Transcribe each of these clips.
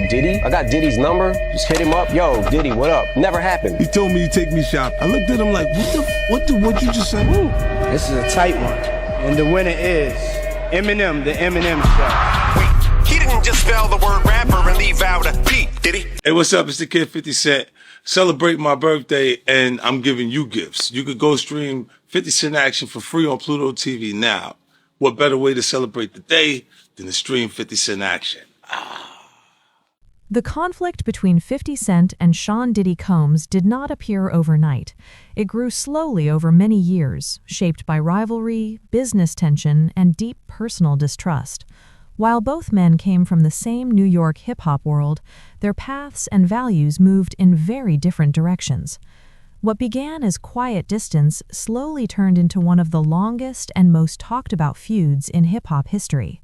Diddy. I got Diddy's number. Just hit him up. Yo, Diddy, what up? Never happened. He told me to take me shopping. I looked at him like, what you just said? Woo. This is a tight one. And the winner is Eminem, the Eminem Show. Wait, he didn't just spell the word rapper and leave out a P, did he? Hey, what's up? It's the kid 50 Cent. Celebrate my birthday, and I'm giving you gifts. You could go stream 50 Cent Action for free on Pluto TV now. What better way to celebrate the day than to stream 50 Cent Action? The conflict between 50 Cent and Sean Diddy Combs did not appear overnight. It grew slowly over many years, shaped by rivalry, business tension, and deep personal distrust. While both men came from the same New York hip-hop world, their paths and values moved in very different directions. What began as quiet distance slowly turned into one of the longest and most talked about feuds in hip-hop history.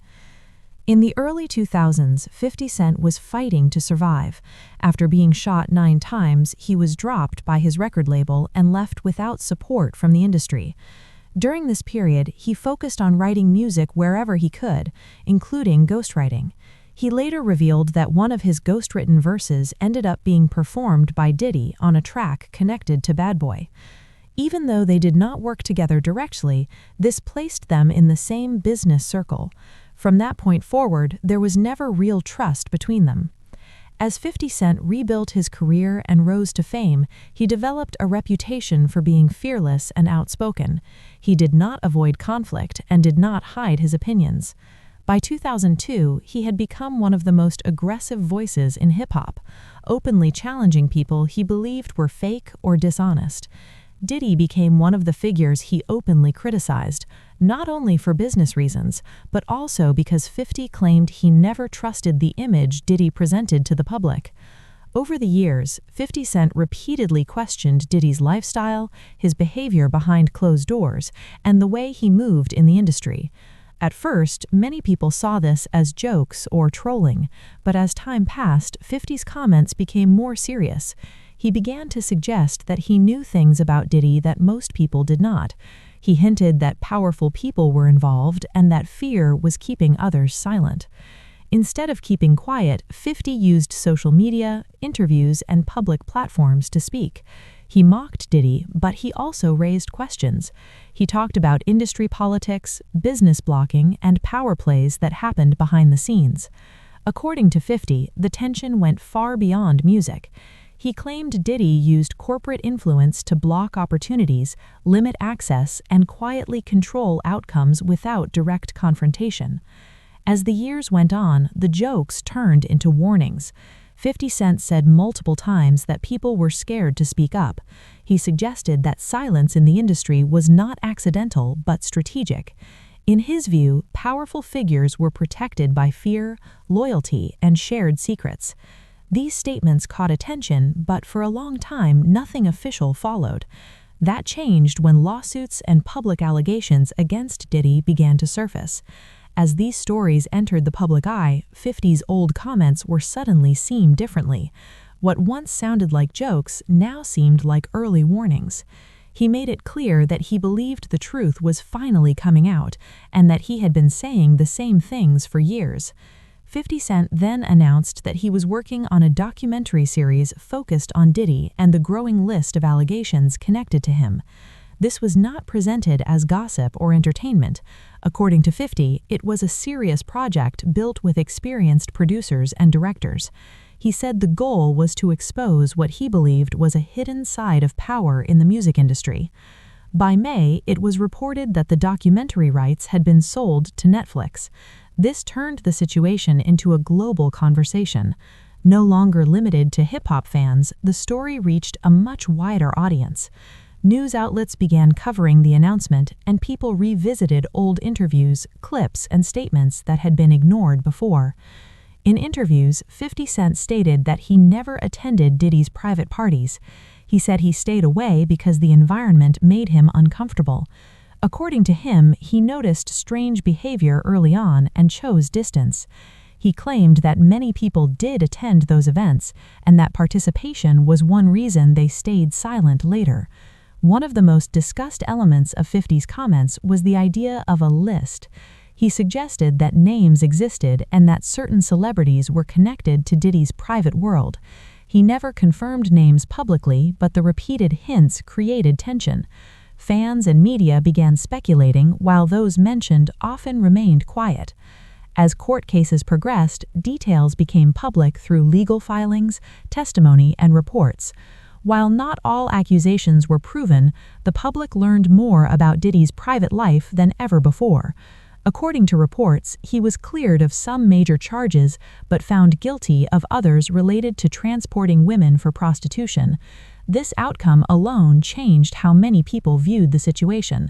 In the early 2000s, 50 Cent was fighting to survive. After being shot 9 times, he was dropped by his record label and left without support from the industry. During this period, he focused on writing music wherever he could, including ghostwriting. He later revealed that one of his ghostwritten verses ended up being performed by Diddy on a track connected to Bad Boy. Even though they did not work together directly, this placed them in the same business circle. From that point forward, there was never real trust between them. As 50 Cent rebuilt his career and rose to fame, he developed a reputation for being fearless and outspoken. He did not avoid conflict and did not hide his opinions. By 2002, he had become one of the most aggressive voices in hip-hop, openly challenging people he believed were fake or dishonest. Diddy became one of the figures he openly criticized, not only for business reasons, but also because 50 claimed he never trusted the image Diddy presented to the public. Over the years, 50 Cent repeatedly questioned Diddy's lifestyle, his behavior behind closed doors, and the way he moved in the industry. At first, many people saw this as jokes or trolling, but as time passed, 50's comments became more serious. He began to suggest that he knew things about Diddy that most people did not. He hinted that powerful people were involved and that fear was keeping others silent. Instead of keeping quiet, 50 used social media, interviews, and public platforms to speak. He mocked Diddy, but he also raised questions. He talked about industry politics, business blocking, and power plays that happened behind the scenes. According to 50, the tension went far beyond music. He claimed Diddy used corporate influence to block opportunities, limit access, and quietly control outcomes without direct confrontation. As the years went on, the jokes turned into warnings. 50 Cent said multiple times that people were scared to speak up. He suggested that silence in the industry was not accidental but strategic. In his view, powerful figures were protected by fear, loyalty, and shared secrets. These statements caught attention, but for a long time, nothing official followed. That changed when lawsuits and public allegations against Diddy began to surface. As these stories entered the public eye, 50's old comments were suddenly seen differently. What once sounded like jokes now seemed like early warnings. He made it clear that he believed the truth was finally coming out, and that he had been saying the same things for years. 50 Cent then announced that he was working on a documentary series focused on Diddy and the growing list of allegations connected to him. This was not presented as gossip or entertainment. According to 50, it was a serious project built with experienced producers and directors. He said the goal was to expose what he believed was a hidden side of power in the music industry. By May, it was reported that the documentary rights had been sold to Netflix. This turned the situation into a global conversation. No longer limited to hip-hop fans, the story reached a much wider audience. News outlets began covering the announcement, and people revisited old interviews, clips, and statements that had been ignored before. In interviews, 50 Cent stated that he never attended Diddy's private parties. He said he stayed away because the environment made him uncomfortable. According to him, he noticed strange behavior early on and chose distance. He claimed that many people did attend those events, and that participation was one reason they stayed silent later. One of the most discussed elements of 50's comments was the idea of a list. He suggested that names existed and that certain celebrities were connected to Diddy's private world. He never confirmed names publicly, but the repeated hints created tension. Fans and media began speculating, while those mentioned often remained quiet. As court cases progressed, details became public through legal filings, testimony, and reports. While not all accusations were proven, the public learned more about Diddy's private life than ever before. According to reports, he was cleared of some major charges but found guilty of others related to transporting women for prostitution. This outcome alone changed how many people viewed the situation.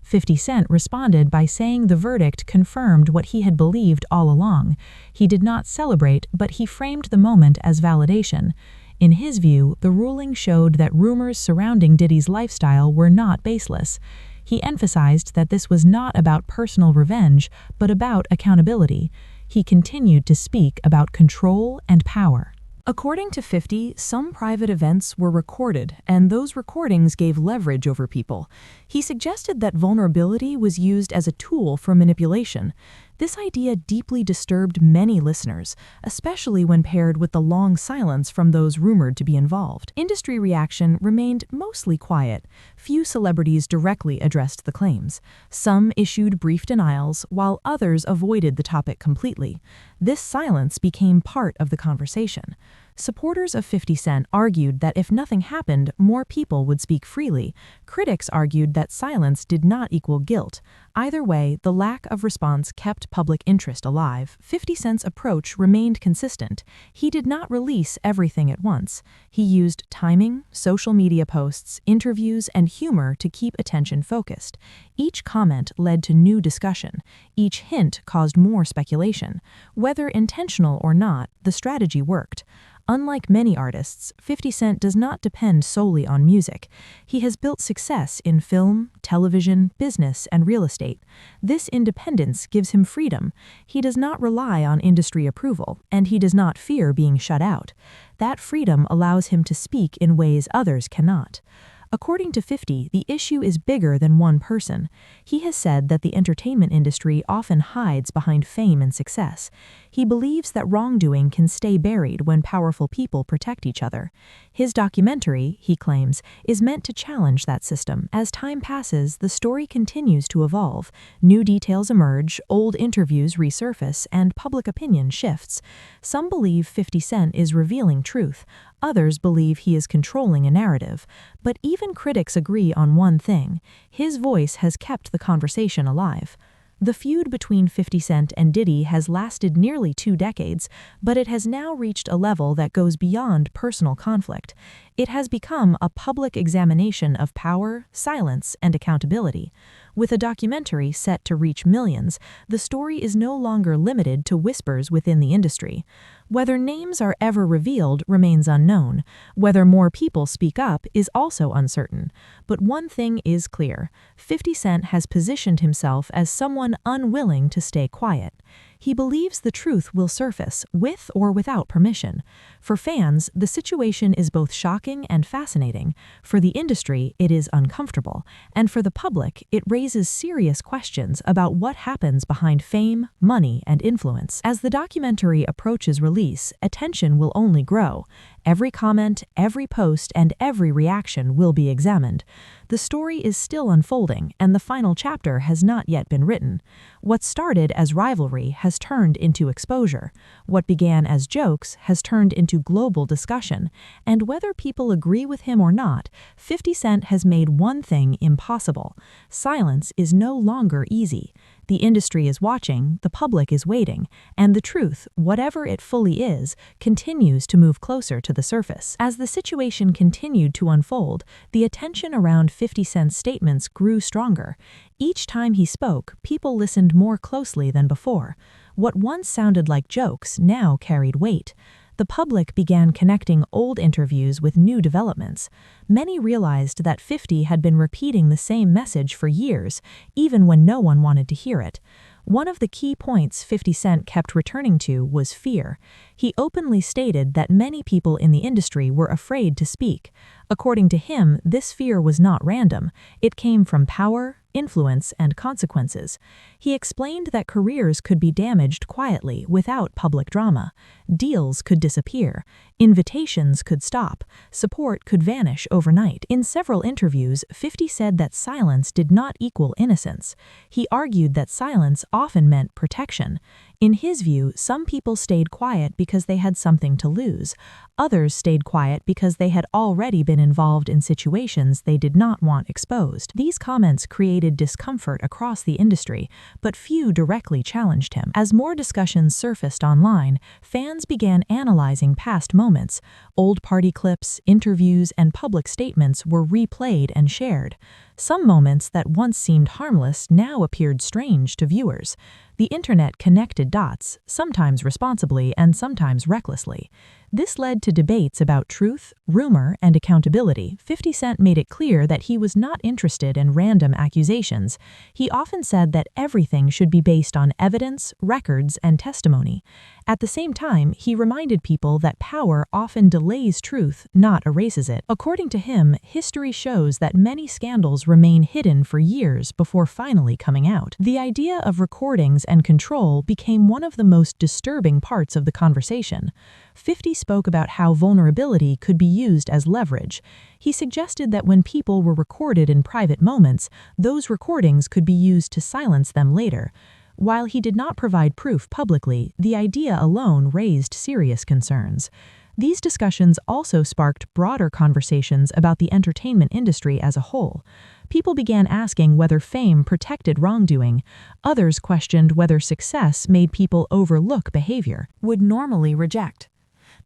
50 Cent responded by saying the verdict confirmed what he had believed all along. He did not celebrate, but he framed the moment as validation. In his view, the ruling showed that rumors surrounding Diddy's lifestyle were not baseless. He emphasized that this was not about personal revenge, but about accountability. He continued to speak about control and power. According to 50, some private events were recorded, and those recordings gave leverage over people. He suggested that vulnerability was used as a tool for manipulation. This idea deeply disturbed many listeners, especially when paired with the long silence from those rumored to be involved. Industry reaction remained mostly quiet. Few celebrities directly addressed the claims. Some issued brief denials, while others avoided the topic completely. This silence became part of the conversation. Supporters of 50 Cent argued that if nothing happened, more people would speak freely. Critics argued that silence did not equal guilt. Either way, the lack of response kept public interest alive. 50 Cent's approach remained consistent. He did not release everything at once. He used timing, social media posts, interviews, and humor to keep attention focused. Each comment led to new discussion. Each hint caused more speculation. Whether intentional or not, the strategy worked. Unlike many artists, 50 Cent does not depend solely on music. He has built success in film, television, business, and real estate. This independence gives him freedom. He does not rely on industry approval, and he does not fear being shut out. That freedom allows him to speak in ways others cannot. According to 50, the issue is bigger than one person. He has said that the entertainment industry often hides behind fame and success. He believes that wrongdoing can stay buried when powerful people protect each other. His documentary, he claims, is meant to challenge that system. As time passes, the story continues to evolve. New details emerge, old interviews resurface, and public opinion shifts. Some believe 50 Cent is revealing truth. Others believe he is controlling a narrative. But even critics agree on one thing: his voice has kept the conversation alive. The feud between 50 Cent and Diddy has lasted nearly 2 decades, but it has now reached a level that goes beyond personal conflict. It has become a public examination of power, silence, and accountability. With a documentary set to reach millions, the story is no longer limited to whispers within the industry. Whether names are ever revealed remains unknown. Whether more people speak up is also uncertain. But one thing is clear: 50 Cent has positioned himself as someone unwilling to stay quiet. He believes the truth will surface, with or without permission. For fans, the situation is both shocking and fascinating. For the industry, it is uncomfortable. And for the public, it raises serious questions about what happens behind fame, money, and influence. As the documentary approaches release, attention will only grow. Every comment, every post, and every reaction will be examined. The story is still unfolding, and the final chapter has not yet been written. What started as rivalry has turned into exposure. What began as jokes has turned into global discussion. And whether people agree with him or not, 50 Cent has made one thing impossible: silence is no longer easy. The industry is watching, the public is waiting, and the truth, whatever it fully is, continues to move closer to the surface. As the situation continued to unfold, the attention around 50 Cent's statements grew stronger. Each time he spoke, people listened more closely than before. What once sounded like jokes now carried weight. The public began connecting old interviews with new developments. Many realized that 50 had been repeating the same message for years, even when no one wanted to hear it. One of the key points 50 Cent kept returning to was fear. He openly stated that many people in the industry were afraid to speak. According to him, this fear was not random. It came from power, influence, and consequences. He explained that careers could be damaged quietly without public drama. Deals could disappear. Invitations could stop. Support could vanish overnight. In several interviews, 50 said that silence did not equal innocence. He argued that silence often meant protection. In his view, some people stayed quiet because they had something to lose. Others stayed quiet because they had already been involved in situations they did not want exposed. These comments created discomfort across the industry, but few directly challenged him. As more discussions surfaced online, fans began analyzing past moments. Old party clips, interviews, and public statements were replayed and shared. Some moments that once seemed harmless now appeared strange to viewers. The internet connected dots, sometimes responsibly and sometimes recklessly. This led to debates about truth, rumor, and accountability. 50 Cent made it clear that he was not interested in random accusations. He often said that everything should be based on evidence, records, and testimony. At the same time, he reminded people that power often delays truth, not erases it. According to him, history shows that many scandals remain hidden for years before finally coming out. The idea of recordings and control became one of the most disturbing parts of the conversation. 50 spoke about how vulnerability could be used as leverage. He suggested that when people were recorded in private moments, those recordings could be used to silence them later. While he did not provide proof publicly, the idea alone raised serious concerns. These discussions also sparked broader conversations about the entertainment industry as a whole. People began asking whether fame protected wrongdoing. Others questioned whether success made people overlook behavior, would normally reject.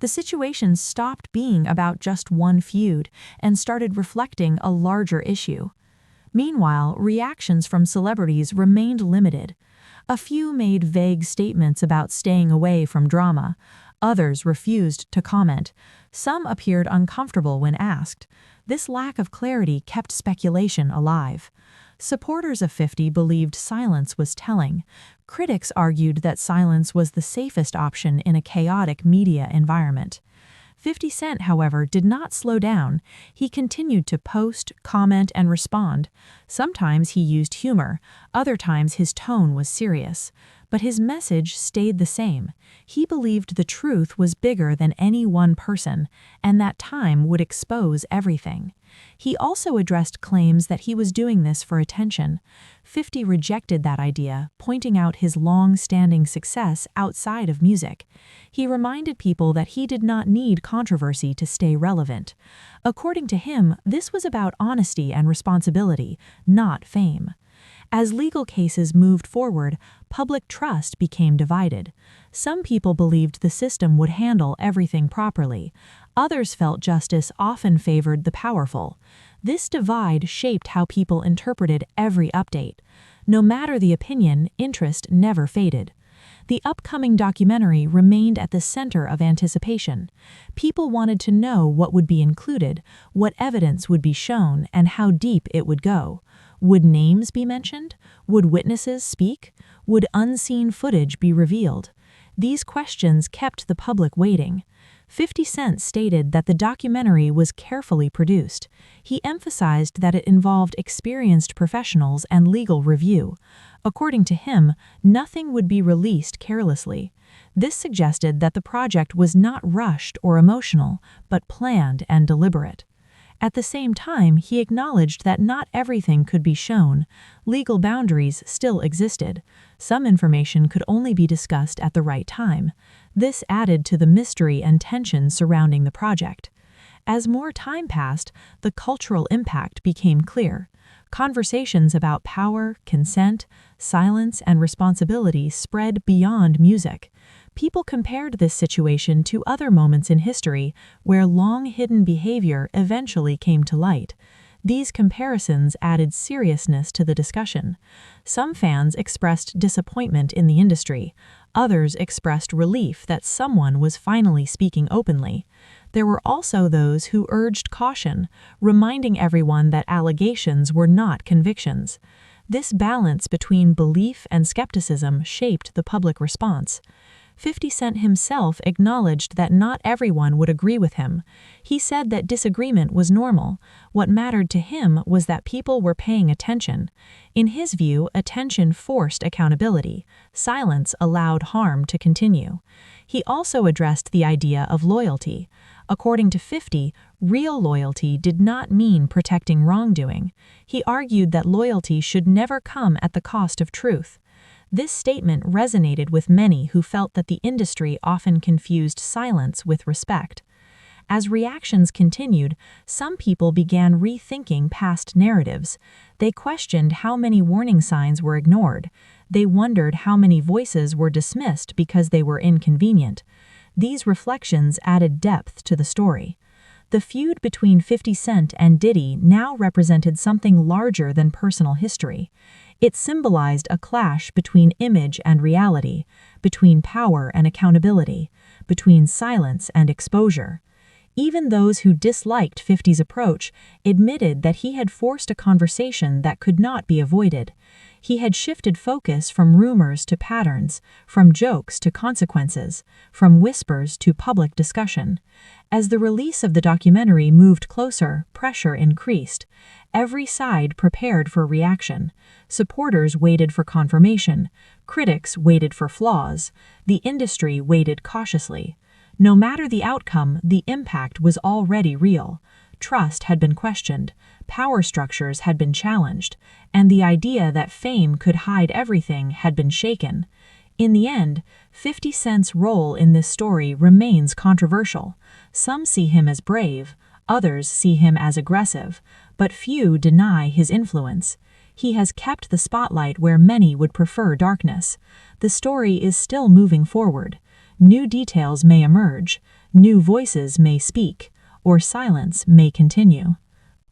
The situation stopped being about just one feud and started reflecting a larger issue. Meanwhile, reactions from celebrities remained limited. A few made vague statements about staying away from drama. Others refused to comment. Some appeared uncomfortable when asked. This lack of clarity kept speculation alive. Supporters of 50 believed silence was telling. Critics argued that silence was the safest option in a chaotic media environment. 50 Cent, however, did not slow down. He continued to post, comment, and respond. Sometimes he used humor, other times his tone was serious. But his message stayed the same. He believed the truth was bigger than any one person, and that time would expose everything. He also addressed claims that he was doing this for attention. 50 rejected that idea, pointing out his long-standing success outside of music. He reminded people that he did not need controversy to stay relevant. According to him, this was about honesty and responsibility, not fame. As legal cases moved forward, public trust became divided. Some people believed the system would handle everything properly. Others felt justice often favored the powerful. This divide shaped how people interpreted every update. No matter the opinion, interest never faded. The upcoming documentary remained at the center of anticipation. People wanted to know what would be included, what evidence would be shown, and how deep it would go. Would names be mentioned? Would witnesses speak? Would unseen footage be revealed? These questions kept the public waiting. 50 Cent stated that the documentary was carefully produced. He emphasized that it involved experienced professionals and legal review. According to him, nothing would be released carelessly. This suggested that the project was not rushed or emotional, but planned and deliberate. At the same time, he acknowledged that not everything could be shown. Legal boundaries still existed. Some information could only be discussed at the right time. This added to the mystery and tension surrounding the project. As more time passed, the cultural impact became clear. Conversations about power, consent, silence, and responsibility spread beyond music. People compared this situation to other moments in history where long-hidden behavior eventually came to light. These comparisons added seriousness to the discussion. Some fans expressed disappointment in the industry. Others expressed relief that someone was finally speaking openly. There were also those who urged caution, reminding everyone that allegations were not convictions. This balance between belief and skepticism shaped the public response. 50 Cent himself acknowledged that not everyone would agree with him. He said that disagreement was normal. What mattered to him was that people were paying attention. In his view, attention forced accountability. Silence allowed harm to continue. He also addressed the idea of loyalty. According to 50, real loyalty did not mean protecting wrongdoing. He argued that loyalty should never come at the cost of truth. This statement resonated with many who felt that the industry often confused silence with respect. As reactions continued, some people began rethinking past narratives. They questioned how many warning signs were ignored. They wondered how many voices were dismissed because they were inconvenient. These reflections added depth to the story. The feud between 50 Cent and Diddy now represented something larger than personal history. It symbolized a clash between image and reality, between power and accountability, between silence and exposure. Even those who disliked 50's approach admitted that he had forced a conversation that could not be avoided. He had shifted focus from rumors to patterns, from jokes to consequences, from whispers to public discussion. As the release of the documentary moved closer, pressure increased. Every side prepared for reaction. Supporters waited for confirmation. Critics waited for flaws. The industry waited cautiously. No matter the outcome, the impact was already real. Trust had been questioned, power structures had been challenged, and the idea that fame could hide everything had been shaken. In the end, 50 Cent's role in this story remains controversial. Some see him as brave, others see him as aggressive, but few deny his influence. He has kept the spotlight where many would prefer darkness. The story is still moving forward. New details may emerge, new voices may speak, or silence may continue.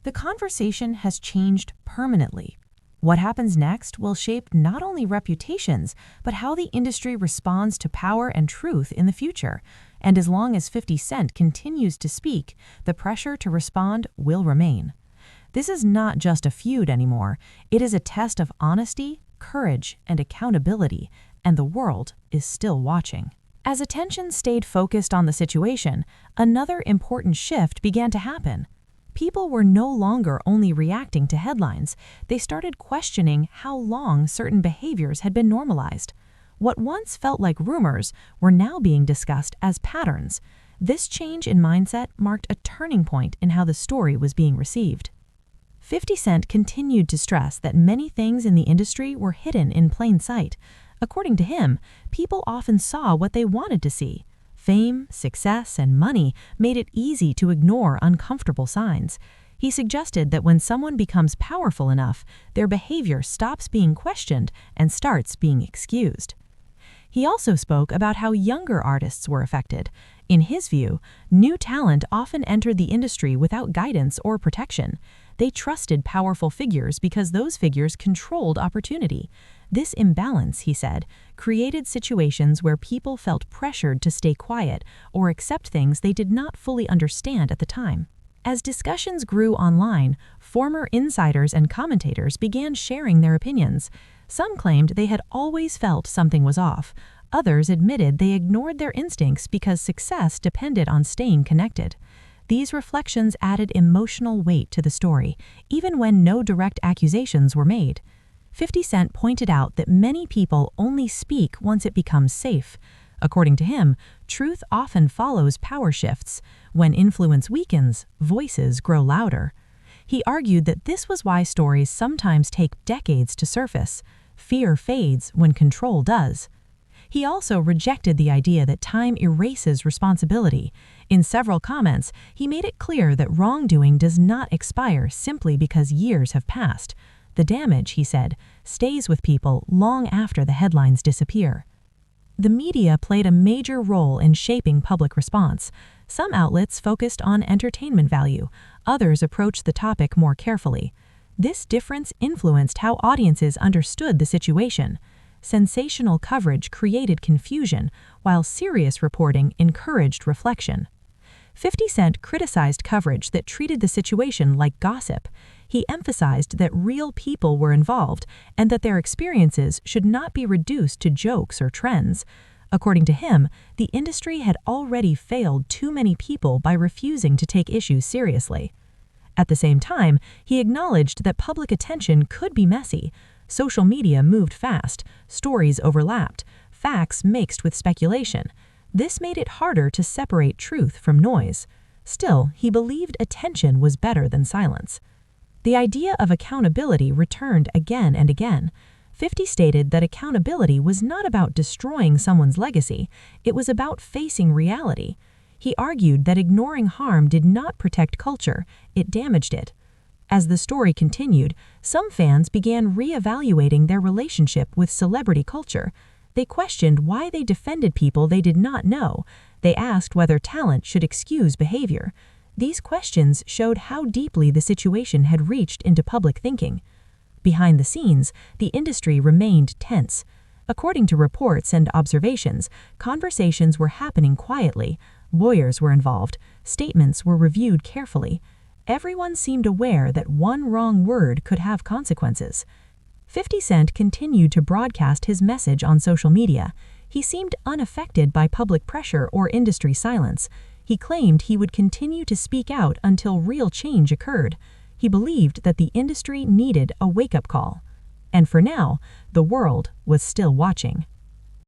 The conversation has changed permanently. What happens next will shape not only reputations, but how the industry responds to power and truth in the future. And as long as 50 Cent continues to speak, the pressure to respond will remain. This is not just a feud anymore. It is a test of honesty, courage, and accountability, and the world is still watching. As attention stayed focused on the situation, another important shift began to happen. People were no longer only reacting to headlines. They started questioning how long certain behaviors had been normalized. What once felt like rumors were now being discussed as patterns. This change in mindset marked a turning point in how the story was being received. 50 Cent continued to stress that many things in the industry were hidden in plain sight. According to him, people often saw what they wanted to see. Fame, success, and money made it easy to ignore uncomfortable signs. He suggested that when someone becomes powerful enough, their behavior stops being questioned and starts being excused. He also spoke about how younger artists were affected. In his view, new talent often entered the industry without guidance or protection. They trusted powerful figures because those figures controlled opportunity. This imbalance, he said, created situations where people felt pressured to stay quiet or accept things they did not fully understand at the time. As discussions grew online, former insiders and commentators began sharing their opinions. Some claimed they had always felt something was off. Others admitted they ignored their instincts because success depended on staying connected. These reflections added emotional weight to the story, even when no direct accusations were made. 50 Cent pointed out that many people only speak once it becomes safe. According to him, truth often follows power shifts. When influence weakens, voices grow louder. He argued that this was why stories sometimes take decades to surface. Fear fades when control does. He also rejected the idea that time erases responsibility. In several comments, he made it clear that wrongdoing does not expire simply because years have passed. The damage, he said, stays with people long after the headlines disappear. The media played a major role in shaping public response. Some outlets focused on entertainment value, others approached the topic more carefully. This difference influenced how audiences understood the situation. Sensational coverage created confusion, while serious reporting encouraged reflection. 50 Cent criticized coverage that treated the situation like gossip. He emphasized that real people were involved and that their experiences should not be reduced to jokes or trends. According to him, the industry had already failed too many people by refusing to take issues seriously. At the same time, he acknowledged that public attention could be messy. Social media moved fast, stories overlapped, facts mixed with speculation. This made it harder to separate truth from noise. Still, he believed attention was better than silence. The idea of accountability returned again and again. 50 stated that accountability was not about destroying someone's legacy, it was about facing reality. He argued that ignoring harm did not protect culture, it damaged it. As the story continued, some fans began re-evaluating their relationship with celebrity culture. They questioned why they defended people they did not know. They asked whether talent should excuse behavior. These questions showed how deeply the situation had reached into public thinking. Behind the scenes, the industry remained tense. According to reports and observations, conversations were happening quietly. Lawyers were involved. Statements were reviewed carefully. Everyone seemed aware that one wrong word could have consequences. 50 Cent continued to broadcast his message on social media. He seemed unaffected by public pressure or industry silence. He claimed he would continue to speak out until real change occurred. He believed that the industry needed a wake-up call. And for now, the world was still watching.